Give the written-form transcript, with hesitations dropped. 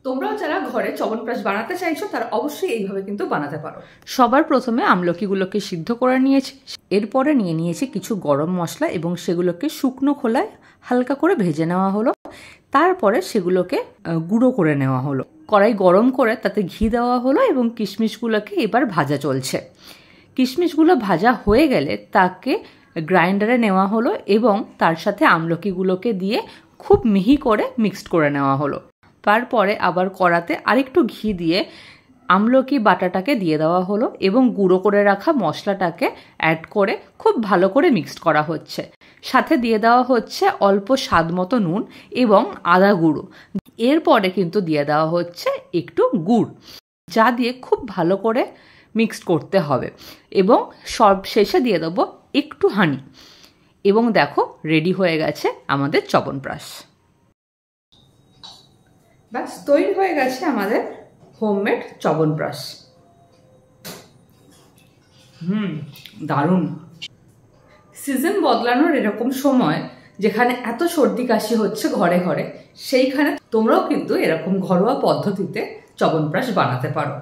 তোমরাও যারা ঘরে চ্যবনপ্রাশ বানাতে চাইছো তারা অবশ্যই এইভাবে কিন্তু বানাতে পারো। সবার প্রথমে আমলকিগুলোকে সিদ্ধ করে নিয়েছি, এরপরে নিয়ে নিয়েছি কিছু গরম মশলা এবং সেগুলোকে শুকনো খোলায় হালকা করে ভেজে নেওয়া হলো। তারপরে সেগুলোকে গুঁড়ো করে নেওয়া হলো। কড়াই গরম করে তাতে ঘি দেওয়া হলো এবং কিশমিশগুলোকে এবার ভাজা চলছে। কিশমিশগুলো ভাজা হয়ে গেলে তাকে গ্রাইন্ডারে নেওয়া হলো এবং তার সাথে আমলকিগুলোকে দিয়ে খুব মিহি করে মিক্সড করে নেওয়া হলো। তারপরে আবার কড়াতে আরেকটু ঘি দিয়ে আমলকি বাটাটাকে দিয়ে দেওয়া হলো এবং গুঁড়ো করে রাখা মশলাটাকে অ্যাড করে খুব ভালো করে মিক্সড করা হচ্ছে। সাথে দিয়ে দেওয়া হচ্ছে অল্প স্বাদ মতো নুন এবং আদা গুঁড়ো। এরপরে কিন্তু দিয়ে দেওয়া হচ্ছে একটু গুড়, যা দিয়ে খুব ভালো করে মিক্সড করতে হবে এবং সব শেষে দিয়ে দেবো একটু হানি। এবং দেখো রেডি হয়ে গেছে আমাদের চ্যবনপ্রাশ। ব্যাস তৈরি হয়ে গেছে আমাদের হোমমেড চ্যবনপ্রাশ। দারুণ। সিজন বদলানোর এরকম সময় যেখানে এত সর্দি কাশি হচ্ছে ঘরে ঘরে, সেইখানে তোমরাও কিন্তু এরকম ঘরোয়া পদ্ধতিতে চ্যবনপ্রাশ বানাতে পারো।